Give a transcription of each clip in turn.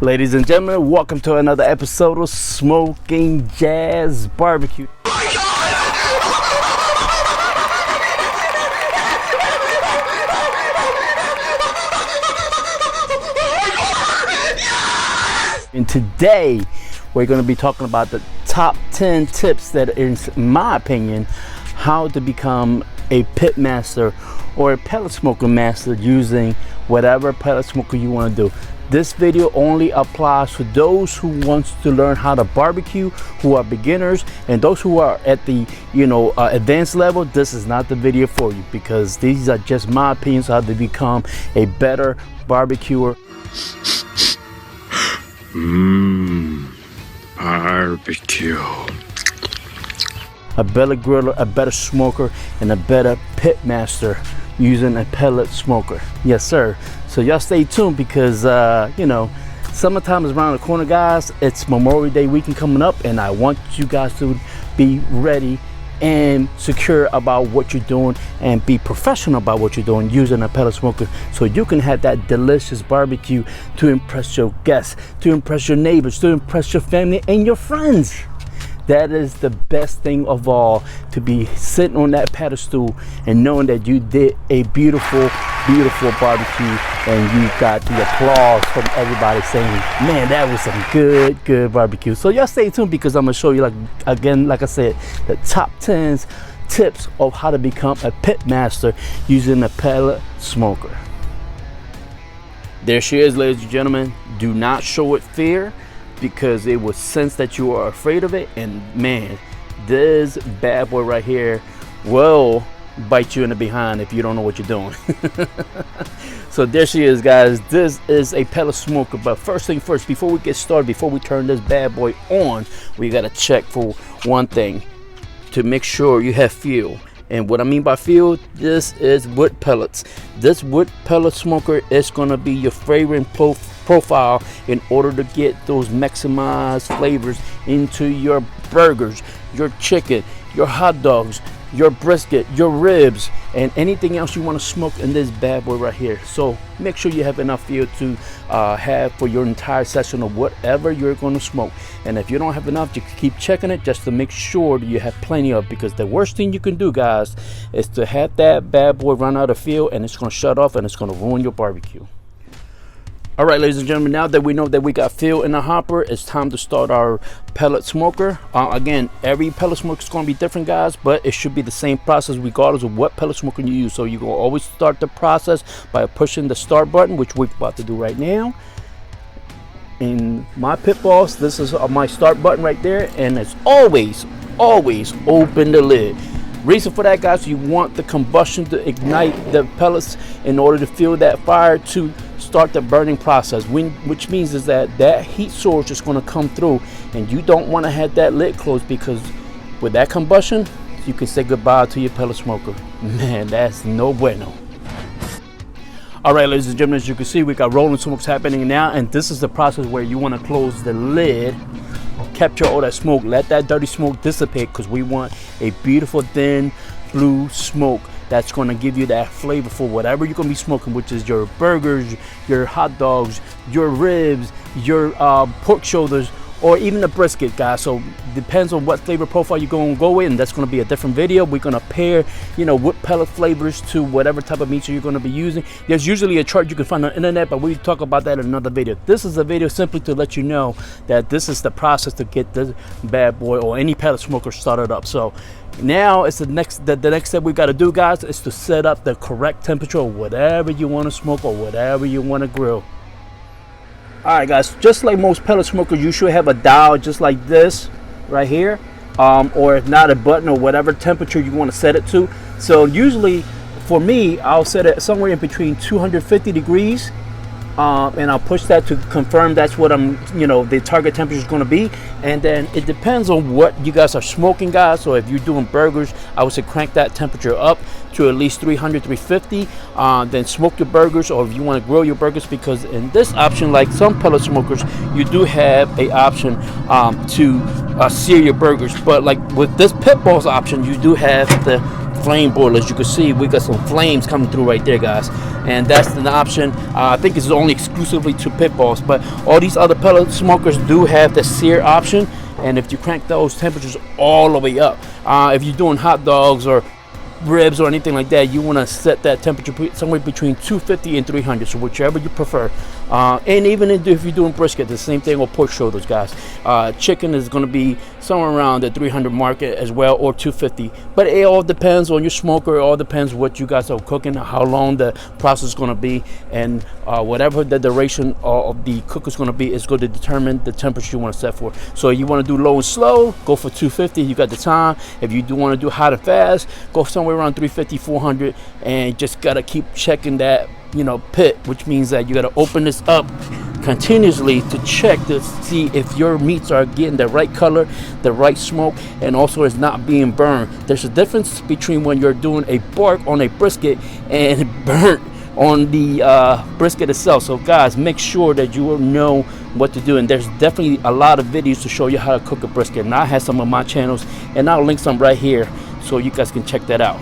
Ladies and gentlemen, welcome to another episode of Smoking Jazz Barbecue. And today we're going to be talking about the top 10 tips that is, in my opinion, how to become a pit master or a pellet smoker master using whatever pellet smoker you want to do. This video only applies for those who wants to learn how to barbecue, who are beginners, and those who are at the advanced level. This is not the video for you, because these are just my opinions how to become a better barbecuer. Barbecue. A better griller, a better smoker, and a better pit master using a pellet smoker. Yes, sir. So y'all stay tuned, because summertime is around the corner, guys. It's Memorial Day weekend coming up, and I want you guys to be ready and secure about what you're doing and be professional about what you're doing using a pellet smoker, so you can have that delicious barbecue to impress your guests, to impress your neighbors, to impress your family and your friends. That is the best thing of all, to be sitting on that pedestal and knowing that you did a beautiful, beautiful barbecue, and you got the applause from everybody saying, man, that was some good barbecue. So y'all stay tuned, because I'm gonna show you, like I said, the top 10 tips of how to become a pit master using a pellet smoker. There she is, ladies and gentlemen. Do not show it fear, because it will sense that you are afraid of it, and man, this bad boy right here will bite you in the behind if you don't know what you're doing. So there she is, guys. This is a pellet smoker, but first thing first, before we get started, before we turn this bad boy on, we gotta check for one thing, to make sure you have fuel. And what I mean by fuel, this is wood pellets. This wood pellet smoker is gonna be your favorite profile in order to get those maximized flavors into your burgers, your chicken, your hot dogs, your brisket, your ribs, and anything else you want to smoke in this bad boy right here. So make sure you have enough fuel to have for your entire session of whatever you're going to smoke. And if you don't have enough, you keep checking it just to make sure that you have plenty of, because the worst thing you can do, guys, is to have that bad boy run out of fuel, and it's going to shut off and it's going to ruin your barbecue. All right, ladies and gentlemen, now that we know that we got fuel in the hopper, it's time to start our pellet smoker. Again, every pellet smoker is going to be different, guys, but it should be the same process regardless of what pellet smoker you use. So you're going to always start the process by pushing the start button, which we're about to do right now. In my pit boss, this is my start button right there, and it's always open the lid. Reason for that, guys, you want the combustion to ignite the pellets in order to fuel that fire to start the burning process, which means is that heat source is going to come through, and you don't want to have that lid closed, because with that combustion you can say goodbye to your pellet smoker. Man, that's no bueno. All right, ladies and gentlemen, as you can see, we got rolling smokes happening now, and this is the process where you want to close the lid, capture all that smoke, let that dirty smoke dissipate, because we want a beautiful thin blue smoke that's going to give you that flavor for whatever you're going to be smoking, which is your burgers, your hot dogs, your ribs, your pork shoulders, or even the brisket, guys. So depends on what flavor profile you're going to go with, and that's going to be a different video. We're going to pair wood pellet flavors to whatever type of meat you're going to be using. There's usually a chart you can find on the internet, but we'll talk about that in another video. This is a video simply to let you know that this is the process to get this bad boy or any pellet smoker started up. So now it's the next step we got to do, guys, is to set up the correct temperature of whatever you want to smoke or whatever you want to grill. All right, guys, just like most pellet smokers, you should have a dial just like this right here, or if not, a button or whatever temperature you want to set it to. So usually for me, I'll set it somewhere in between 250 degrees, and I'll push that to confirm that's what the target temperature is going to be. And then it depends on what you guys are smoking, guys. So if you're doing burgers, I would say crank that temperature up to at least 300, 350. Then smoke your burgers, or if you want to grill your burgers, because in this option, like some pellet smokers, you do have a option to sear your burgers. But like with this pit boss option, you do have the flame broiler. As you can see, we got some flames coming through right there, guys, and that's an option. I think it's only exclusively to pit bulls, but all these other pellet smokers do have the sear option, and if you crank those temperatures all the way up, if you're doing hot dogs or ribs or anything like that, you want to set that temperature somewhere between 250 and 300, so whichever you prefer. And even if you're doing brisket, the same thing with pork shoulders, guys. Chicken is going to be somewhere around the 300 mark as well, or 250, but it all depends on your smoker. It all depends what you guys are cooking, how long the process is going to be, and whatever the duration of the cook is going to be is going to determine the temperature you want to set for. So you want to do low and slow, go for 250. You got the time. If you do want to do hot and fast, go somewhere around 350, 400, and just gotta keep checking that, you know, pit, which means that you gotta open this up continuously to check to see if your meats are getting the right color, the right smoke, and also is not being burned. There's a difference between when you're doing a bark on a brisket and burnt on the brisket itself. So guys, make sure that you will know what to do, and there's definitely a lot of videos to show you how to cook a brisket, and I have some on my channels, and I'll link some right here so you guys can check that out.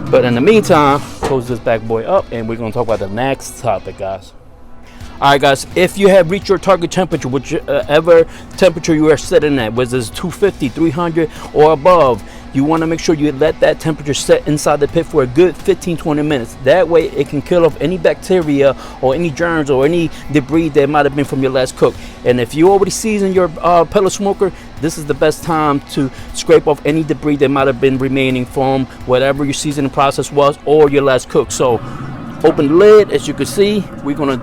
But in the meantime, close this bad boy up, and we're going to talk about the next topic, guys. All right, guys, if you have reached your target temperature, whichever temperature you are sitting at, whether it's 250, 300, or above, you want to make sure you let that temperature set inside the pit for a good 15-20 minutes. That way it can kill off any bacteria or any germs or any debris that might have been from your last cook. And if you already seasoned your pellet smoker, this is the best time to scrape off any debris that might have been remaining from whatever your seasoning process was or your last cook. So open the lid. As you can see, we're gonna,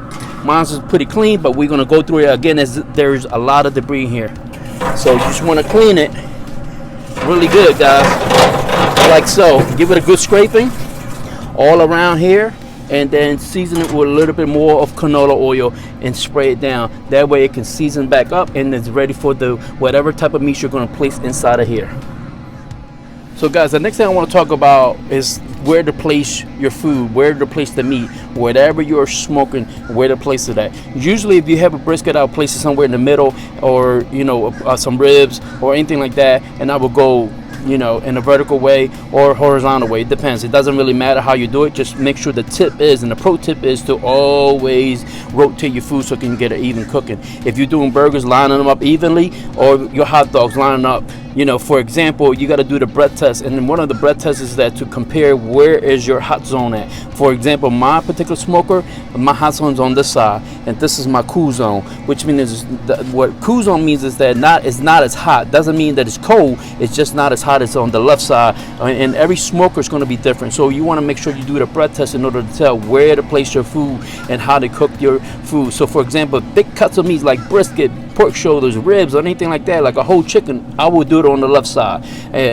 mine's is pretty clean, but we're gonna go through it again as there's a lot of debris in here. So you just want to clean it really good, guys, like so. Give it a good scraping all around here, and then season it with a little bit more of canola oil and spray it down. That way it can season back up and it's ready for the whatever type of meat you're going to place inside of here. So guys, the next thing I want to talk about is where to place your food, where to place the meat, whatever you're smoking, where to place it at. Usually if you have a brisket, I'll place it somewhere in the middle, or you know, some ribs or anything like that, and I will go, you know, in a vertical way or horizontal way. It depends. It doesn't really matter how you do it. Just make sure the tip is, and the pro tip is, to always rotate your food so you can get an even cooking. If you're doing burgers, lining them up evenly, or your hot dogs, lining up, you know, for example, you got to do the breath test, and then one of the breath tests is that to compare where is your hot zone at. For example, my particular smoker, my hot zone's on this side, and this is my cool zone, which means what cool zone means is that it's not as hot. Doesn't mean that it's cold. It's just not as hot as on the left side, and every smoker is going to be different. So you want to make sure you do the breath test in order to tell where to place your food and how to cook your food. So for example, thick cuts of meat like brisket, pork shoulders, ribs, or anything like that, like a whole chicken, I will do it on the left side,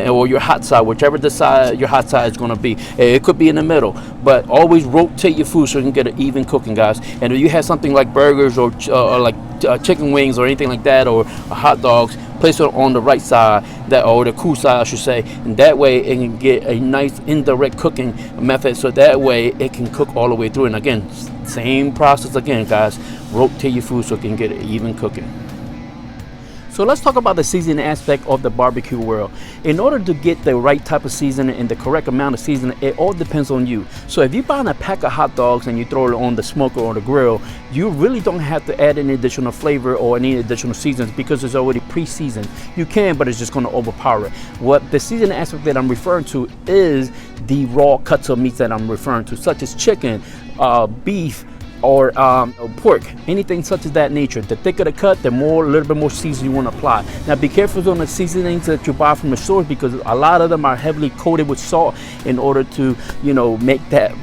or your hot side, whichever the side your hot side is going to be. It could be in the middle, but always rotate your food so you can get an even cooking, guys. And if you have something like burgers or like chicken wings or anything like that, or hot dogs, place it on the right side, or the cool side I should say, and that way it can get a nice indirect cooking method, so that way it can cook all the way through. And again, same process again, guys, rotate your food so it can get an even cooking. So let's talk about the seasoning aspect of the barbecue world. In order to get the right type of seasoning and the correct amount of seasoning, it all depends on you. So if you're buying a pack of hot dogs and you throw it on the smoker or the grill, you really don't have to add any additional flavor or any additional seasonings because it's already pre-seasoned. You can, but it's just going to overpower it. What the seasoning aspect that I'm referring to is the raw cuts of meats that I'm referring to, such as chicken, beef, or pork, anything such as that nature. The thicker the cut, the more, a little bit more seasoning you want to apply. Now be careful on the seasonings that you buy from the stores, because a lot of them are heavily coated with salt in order to, you know, make that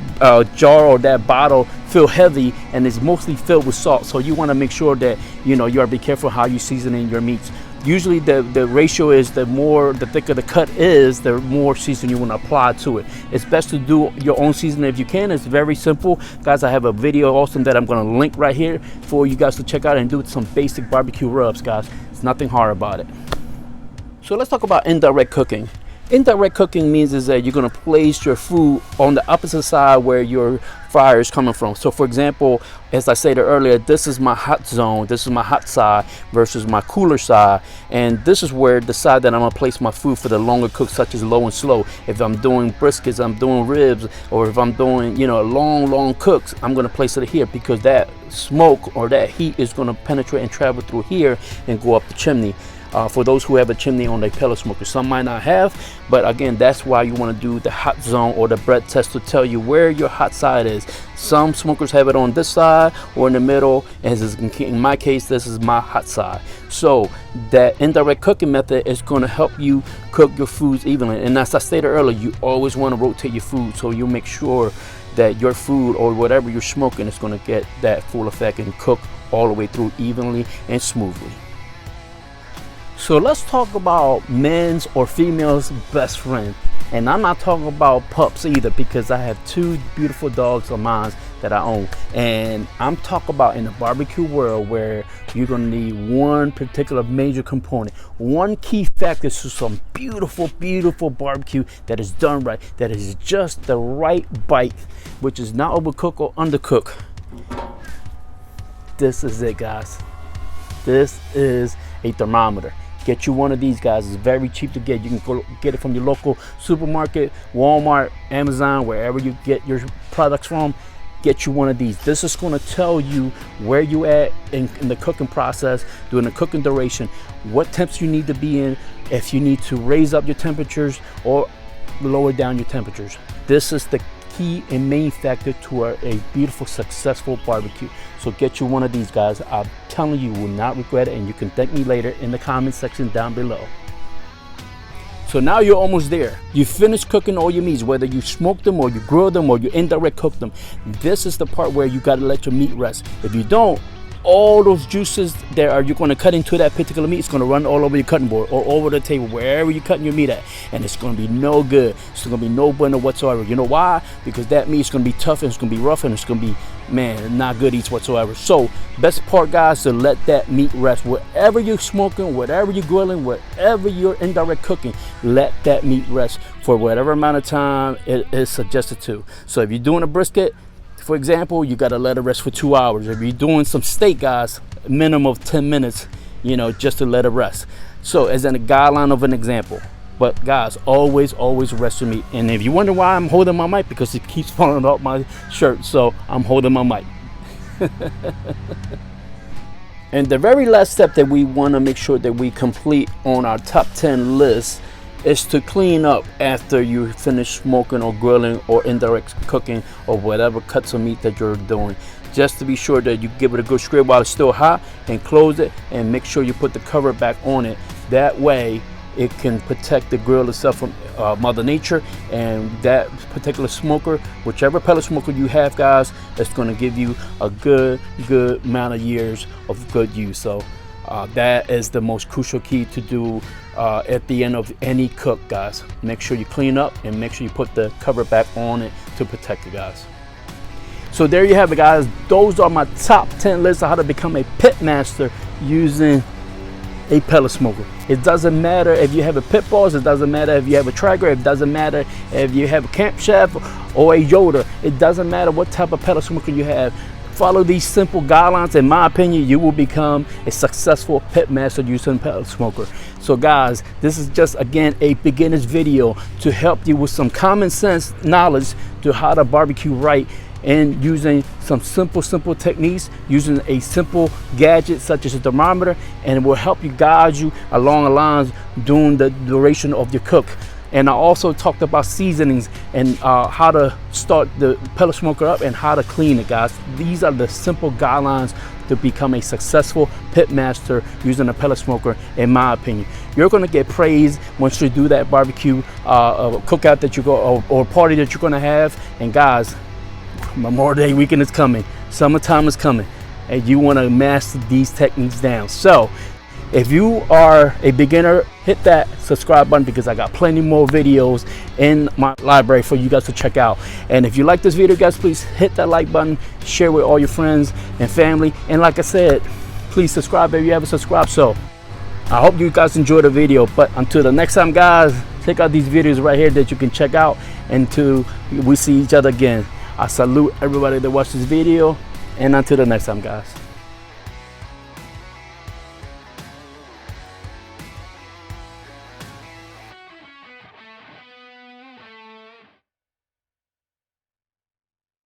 jar or that bottle feel heavy, and it's mostly filled with salt. So you want to make sure that, you know, you are be careful how you seasoning your meats. Usually the ratio is the thicker the cut is, the more seasoning you want to apply to it. It's best to do your own seasoning if you can. It's very simple, guys. I have a video also that I'm going to link right here for you guys to check out and do some basic barbecue rubs, guys. It's nothing hard about it. So let's talk about indirect cooking. Indirect cooking means is that you're going to place your food on the opposite side where your fire is coming from. So for example, as I said earlier, this is my hot zone, this is my hot side versus my cooler side, and this is where the side that I'm going to place my food for the longer cooks, such as low and slow. If I'm doing briskets, I'm doing ribs, or if I'm doing, you know, long cooks, I'm going to place it here, because that smoke or that heat is going to penetrate and travel through here and go up the chimney. For those who have a chimney on their pellet smoker, some might not have, but again, that's why you want to do the hot zone or the breath test to tell you where your hot side is. Some smokers have it on this side or in the middle, and in my case, this is my hot side. So that indirect cooking method is going to help you cook your foods evenly. And as I stated earlier, you always want to rotate your food, so you make sure that your food or whatever you're smoking is going to get that full effect and cook all the way through evenly and smoothly. So let's talk about men's or females' best friend. And I'm not talking about pups either, because I have two beautiful dogs of mine that I own. And I'm talking about in the barbecue world where you're gonna need one particular major component, one key factor to some beautiful barbecue that is done right, that is just the right bite, which is not overcooked or undercooked. This is it, guys. This is a thermometer. Get you one of these, guys. It's very cheap to get. You can go get it from your local supermarket, Walmart, Amazon, wherever you get your products from. Get you one of these. This is going to tell you where you at in the cooking process, during the cooking duration, what temps you need to be in, if you need to raise up your temperatures or lower down your temperatures. This is the key and main factor to a beautiful, successful barbecue. So get you one of these, guys. I'm telling you, you will not regret it, and you can thank me later in the comment section down below. So now you're almost there. You finished cooking all your meats, whether you smoke them or you grill them or you indirect cook them. This is the part where you got to let your meat rest. If you don't, all those juices that you're going to cut into that particular meat, it's going to run all over your cutting board or over the table, wherever you're cutting your meat at, and it's going to be no good. It's going to be no bueno whatsoever. You know why? Because that meat is going to be tough, and it's going to be rough, and it's going to be, man, not good eats whatsoever. So best part, guys, to let that meat rest. Whatever you're smoking, whatever you're grilling, whatever you're indirect cooking, let that meat rest for whatever amount of time it is suggested to. So if you're doing a brisket, for example, you got to let it rest for 2 hours. If you're doing some steak, guys, minimum of 10 minutes, you know, just to let it rest. So as in a guideline of an example. But guys, always rest your meat. And if you wonder why I'm holding my mic, because it keeps falling off my shirt, so I'm holding my mic. And the very last step that we want to make sure that we complete on our top 10 list is to clean up after you finish smoking or grilling or indirect cooking or whatever cuts of meat that you're doing. Just to be sure that you give it a good scrape while it's still hot, and close it, and make sure you put the cover back on it. That way it can protect the grill itself from Mother Nature, and that particular smoker, whichever pellet smoker you have, guys, it's going to give you a good amount of years of good use. So that is the most crucial key to do at the end of any cook, guys. Make sure you clean up and make sure you put the cover back on it to protect it, guys. So there you have it, guys. Those are my top 10 lists of how to become a pit master using a pellet smoker. It doesn't matter if you have a pit boss, it doesn't matter if you have a Traeger, it doesn't matter if you have a Camp Chef or a Yoder. It doesn't matter what type of pellet smoker you have. Follow these simple guidelines. In my opinion, you will become a successful pit master using pellet smoker. So guys, this is just, again, a beginner's video to help you with some common sense knowledge to how to barbecue right, and using some simple techniques, using a simple gadget such as a thermometer, and it will help you guide you along the lines during the duration of your cook. And I also talked about seasonings and how to start the pellet smoker up and how to clean it, guys. These are the simple guidelines to become a successful pit master using a pellet smoker, in my opinion. You're gonna get praise once you do that barbecue cookout that you go, or party that you're gonna have. And guys, Memorial Day weekend is coming, summertime is coming, and you wanna master these techniques down. So if you are a beginner, hit that subscribe button, because I got plenty more videos in my library for you guys to check out. And if you like this video, guys, please hit that like button, share with all your friends and family. And like I said, please subscribe if you haven't subscribed. So I hope you guys enjoyed the video, but until the next time, guys, check out these videos right here that you can check out until we see each other again. I salute everybody that watched this video, and until the next time, guys.